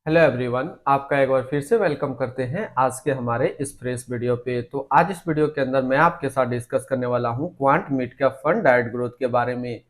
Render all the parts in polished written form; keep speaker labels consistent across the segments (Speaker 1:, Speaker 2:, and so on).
Speaker 1: Hello everyone, आपका एक बार फिर से वेलकम करते हैं आज के हमारे इस फ्रेश वीडियो पे। तो आज इस वीडियो के अंदर मैं आपके साथ डिस्कस करने वाला हूं क्वांट मिड का फंड डायरेक्ट ग्रोथ के बारे में।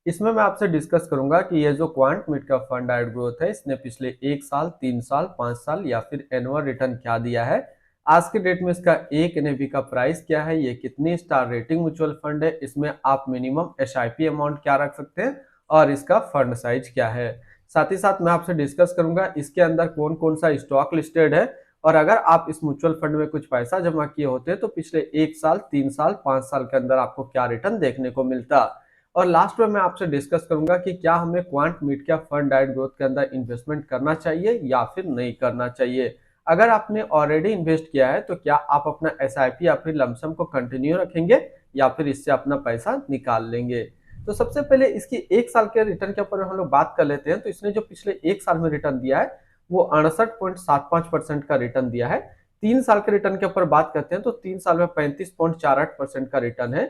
Speaker 1: इसमें मैं आपसे डिस्कस करूंगा कि ये जो क्वांट मिड का फंड डायरेक्ट ग्रोथ है, इसने पिछले 1 साल, 3 साल, 5 साल या फिर एनुअल रिटर्न क्या दिया है, आज के डेट में इसका एक एनएवी का प्राइस क्या है, ये कितनी स्टार रेटिंग म्यूचुअल फंड है, इसमें आप मिनिमम एसआईपी अमाउंट क्या रख सकते हैं और इसका फंड साइज क्या है। साथ ही साथ मैं आपसे डिस्कस करूंगा इसके अंदर कौन कौन सा स्टॉक लिस्टेड है, और अगर आप इस म्यूचुअल फंड में कुछ पैसा जमा किए होते हैं तो पिछले 1 साल, 3 साल, 5 साल के अंदर आपको क्या रिटर्न देखने को मिलता। और लास्ट में मैं आपसे डिस्कस करूंगा कि क्या हमें quant mid cap fund direct growth के अंदर इन्वेस्टमेंट करना चाहिए या फिर नहीं करना चाहिए। अगर आपने ऑलरेडी इन्वेस्ट किया है तो क्या आप अपना एसआईपी या फिर लमसम को कंटिन्यू रखेंगे या फिर इससे अपना पैसा निकाल लेंगे। तो सबसे पहले इसकी 1 साल के रिटर्न के ऊपर हम लोग बात कर लेते हैं। तो इसने जो पिछले 1 साल में रिटर्न दिया है वो 68.75% का रिटर्न दिया है। 3 साल के रिटर्न के ऊपर बात करते हैं तो 3 साल में 35.48% का रिटर्न है।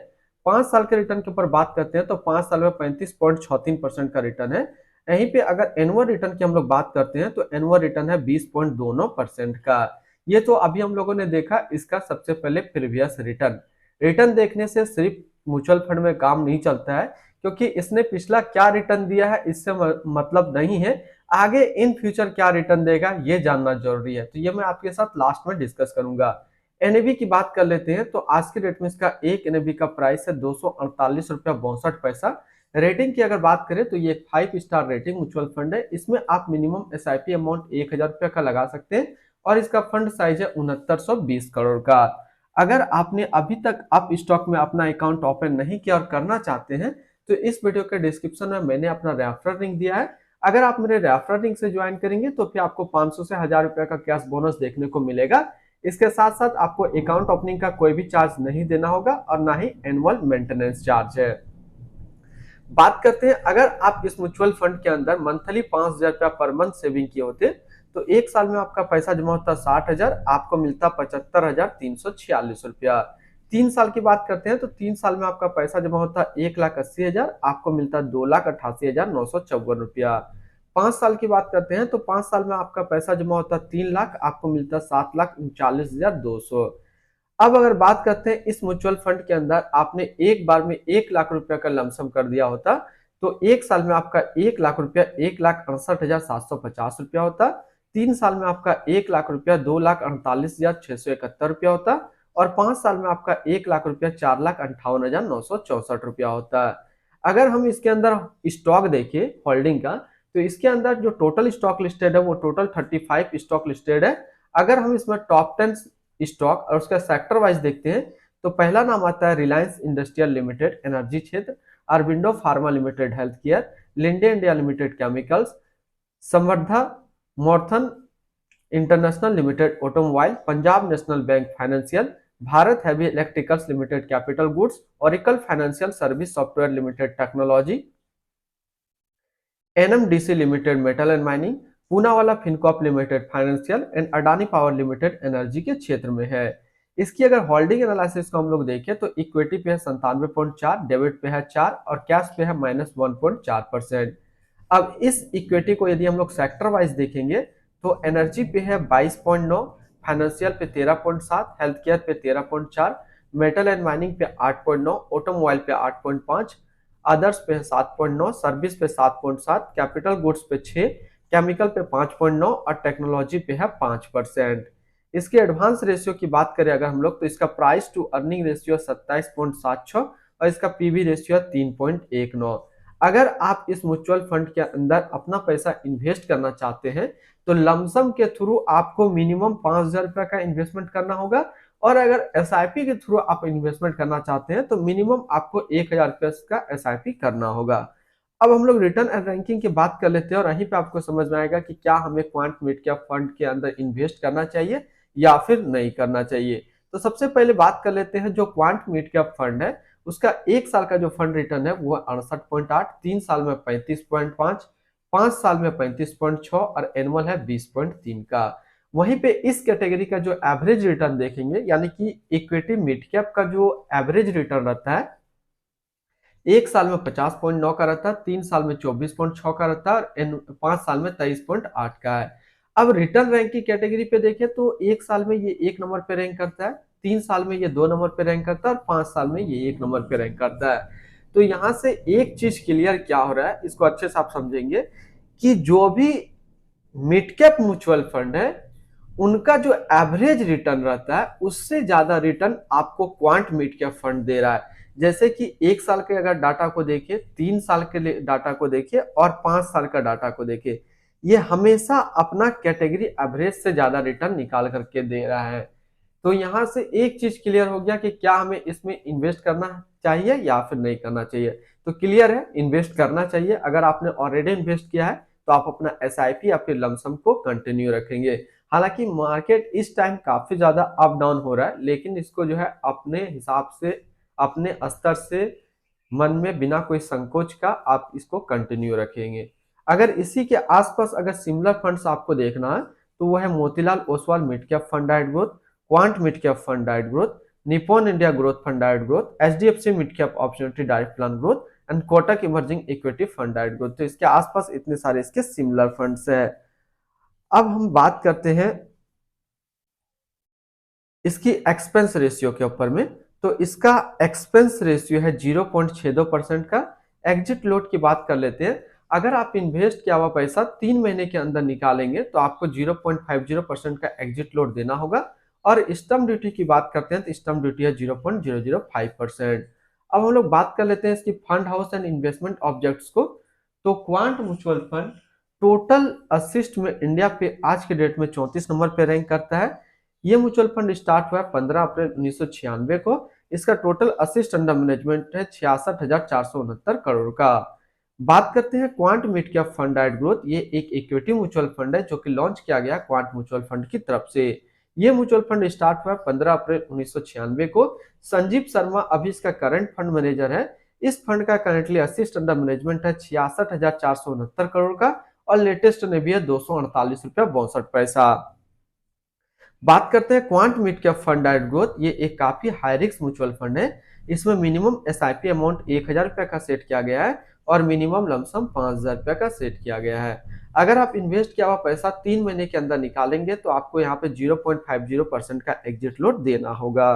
Speaker 1: 5 साल के रिटर्न के ऊपर बात करते हैं तो 5 साल में 35.34% का रिटर्न है। यहीं पे अगर एनुअल रिटर्न की हम लोग बात करते हैं तो एनुअल रिटर्न है 20.29% का। ये तो अभी हम लोगों ने देखा इसका सबसे पहले प्रीवियस रिटर्न। रिटर्न देखने से सिर्फ म्यूचुअल फंड में काम नहीं चलता है, क्योंकि इसने पिछला क्या रिटर्न दिया है इससे मतलब नहीं है, आगे इन फ्यूचर क्या रिटर्न देगा ये जानना जरूरी है। तो ये मैं आपके साथ लास्ट में डिस्कस करूंगा। एनएवी की बात कर लेते हैं तो आज के डेट में इसका एक एनएवी का प्राइस है 248 रुपया 62 पैसा। रेटिंग की अगर बात करें तो ये 5 स्टार रेटिंग म्यूचुअल फंड है। इसमें आप मिनिमम एसआईपी अमाउंट 1000 रुपया का लगा सकते हैं और इसका फंड साइज है 6920 करोड़ का। अगर आपने अभी तक आप स्टॉक में अपना अकाउंट ओपन नहीं किया और करना चाहते हैं तो इस वीडियो के डिस्क्रिप्शन में मैंने अपना रेफरल लिंक दिया है। अगर आप मेरे रेफरल लिंक से ज्वाइन करेंगे तो फिर आपको 500 से 1000 रुपया का कैश बोनस देखने को मिलेगा। इसके साथ साथ आपको अकाउंट ओपनिंग का कोई भी चार्ज नहीं देना होगा और ना ही एनुअल मेंटेनेंस चार्ज है। बात करते हैं अगर आप इस म्यूचुअल फंड के अंदर मंथली 5000 रुपया पर मंथ सेविंग किए होते तो 1 साल में आपका पैसा जमा होता 60,000, आपको मिलता 75,346 रुपया। 3 साल की बात करते हैं तो 3 साल में आपका पैसा जमा होता 1,80,000, आपको मिलता 2,88,954 रुपया। 5 साल की बात करते हैं तो 5 साल में आपका पैसा जमा होता 3 लाख, आपको मिलता 7,39,200। अब अगर बात करते हैं इस म्यूचुअल फंड के अंदर आपने एक बार में 1 लाख रुपया का लमसम कर दिया होता तो 1 साल में आपका 1 लाख रुपया 1,68,750 रुपया होता। 3 साल में आपका 1 लाख रुपया 2,48,671 रुपया होता और 5 साल में आपका 1 लाख रुपया 4,58,964 रुपया होता। अगर हम इसके अंदर स्टॉक देखें होल्डिंग का तो इसके अंदर जो टोटल स्टॉक लिस्टेड है वो टोटल 35 स्टॉक लिस्टेड है। अगर हम इसमें टॉप 10 स्टॉक और उसका सेक्टर वाइज देखते हैं तो पहला नाम आता है रिलायंस इंडस्ट्रियल लिमिटेड एनर्जी क्षेत्र, Aurobindo pharma limited health care, Linde India limited chemicals, Samvardhana Motherson international limited automobile, Punjab national bank financial, Bharat heavy electricals limited capital goods, Oracle financial service software limited technology, NMDC limited metal and mining, Poonawalla Fincorp limited financial and Adani power limited energy के क्षेत्र में है। इसकी अगर holding analysis को हम लोग देखें तो इक्विटी पे है 97.4, डेबिट पे है 4 और कैश पे है -1.4%। अब इस इक्विटी को यदि हम लोग सेक्टर वाइज देखेंगे तो एनर्जी पे है 22.9, फाइनेंशियल पे 13.7, हेल्थ केयर पे 13.4, मेटल एंड माइनिंग पे 8.9, ऑटोमोबाइल पे 8.5, अदर्स पे 7.9, सर्विस पे 7.7, कैपिटल गुड्स पे 6, केमिकल पे 5.9 और टेक्नोलॉजी पे है 5%। इसके एडवांस रेशियो की बात करें अगर हम लोग तो इसका प्राइस टू अर्निंग रेशियो 27.76 और इसका पीवी रेशियो 3.19। अगर आप इस म्यूचुअल फंड के अंदर अपना पैसा इन्वेस्ट करना चाहते हैं तो लमसम के थ्रू आपको मिनिमम 5,000 रुपया का इन्वेस्टमेंट करना होगा और अगर एसआईपी के थ्रू आप इन्वेस्टमेंट करना चाहते हैं तो मिनिमम आपको 1,000 रुपया का एसआईपी करना होगा। अब हम लोग रिटर्न एंड रैंकिंग की बात कर लेते हैं और यहीं पे आपको समझ में आएगा कि क्या हमें क्वांट मिड कैप फंड के अंदर इन्वेस्ट करना चाहिए या फिर नहीं करना चाहिए। तो सबसे पहले बात कर लेते हैं जो क्वांट मिड कैप फंड है उसका 1 साल का जो फंड रिटर्न है वो 68.8, 3 साल में 35.5, 5 साल में 35.6 और एनुअल है 20.3 का। वहीं पे इस कैटेगरी का जो एवरेज रिटर्न देखेंगे यानी कि इक्विटी मिड कैप का जो एवरेज रिटर्न रहता है 1 साल में 50.9 का रहता है, 3 साल में 24.6 का रहता है और 5 साल में 23.8 का है। अब रिटर्न रैंक की कैटेगरी पे देखें तो 1 साल में ये 1 नंबर पे रैंक करता है, 3 साल में ये 2 नंबर पे रैंक करता है और 5 साल में ये 1 नंबर पे रैंक करता है। तो यहाँ से एक चीज क्लियर क्या हो रहा है, इसको अच्छे से आप समझेंगे कि जो भी मिड कैप म्यूचुअल फंड है उनका जो एवरेज रिटर्न रहता है उससे ज्यादा रिटर्न आपको क्वांट मिड कैप फंड दे रहा है। जैसे कि 1 साल के अगर डाटा को देखिए, 3 साल के लिए डाटा को देखिए और 5 साल का डाटा को देखिए, ये हमेशा अपना कैटेगरी एवरेज से ज्यादा रिटर्न निकाल करके दे रहा है। तो यहाँ से एक चीज क्लियर हो गया कि क्या हमें इसमें इन्वेस्ट करना चाहिए या फिर नहीं करना चाहिए। तो क्लियर है, इन्वेस्ट करना चाहिए। अगर आपने ऑलरेडी इन्वेस्ट किया है तो आप अपना एसआईपी या फिर लमसम को कंटिन्यू रखेंगे। हालांकि मार्केट इस टाइम काफी ज्यादा अप डाउन हो रहा है, लेकिन इसको जो है अपने हिसाब से, अपने स्तर से, मन में बिना कोई संकोच का आप इसको कंटिन्यू रखेंगे। अगर इसी के आसपास अगर सिमिलर फंड्स आपको देखना है तो वो है Motilal Oswal mid cap fund diet growth, quant mid cap fund diet growth, Nippon India growth fund diet growth, HDFC mid cap opportunity diet plan growth and Kotak emerging equity fund diet growth. तो इसके आसपास इतने सारे इसके सिमिलर फंड्स हैं। अब हम बात करते हैं इसकी एक्सपेंस रेशियो के ऊपर में। तो इसका एक्सपेंस रेशियो है 0.62% का। एग्जिट लोड की बात कर लेते हैं। अगर आप इन्वेस्ट किया हुआ पैसा 3 महीने के अंदर निकालेंगे तो आपको 0.50% का एग्जिट लोड देना होगा। और स्टम्प ड्यूटी की बात करते हैं तो स्टम्प ड्यूटी है 0.005%। अब हम लोग बात कर लेते हैं इसकी fund house and investment objects को। तो quant mutual fund total assist में इंडिया पे आज के डेट में 34 नंबर पे रैंक करता है। ये म्यूचुअल फंड स्टार्ट हुआ है 15 अप्रैल 1996 को। इसका टोटल असिस्ट अंडर मैनेजमेंट है 66,469 करोड़ का। बात करते हैं quant mid cap fund diet growth. ये एक इक्विटी म्यूचुअल फंड है जो कि लॉन्च किया गया क्वांट म्यूचुअल फंड की तरफ से। ये म्यूचुअल फंड स्टार्ट हुआ 15 अप्रैल 1996 को। संजीव शर्मा अभी इसका करंट फंड मैनेजर है। इस फंड का करंटली असिस्ट अंडर मैनेजमेंट है 66,469 करोड़ का और लेटेस्ट ने भी है 248 रुपया 62 पैसा। बात करते हैं quant mid cap fund diet growth. ये एक काफी हाई रिस्क म्यूचुअल फंड है। इसमें मिनिमम एसआईपी अमाउंट 1,000 रुपया का सेट किया गया है और मिनिमम लमसम 5,000 रुपया का सेट किया गया है। अगर आप इन्वेस्ट किया हुआ पैसा 3 महीने के अंदर निकालेंगे तो आपको यहाँ पे 0.50% का एग्जिट लोड देना होगा।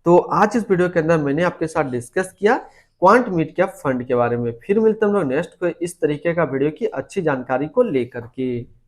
Speaker 1: तो आज इस वीडियो के अंदर मैंने आपके साथ डिस्कस किया क्वांट मिड कैप फंड के बारे में। फिर मिलते हैं हम लोग नेक्स्ट को इस तरीके का वीडियो की अच्छी जानकारी को लेकर के।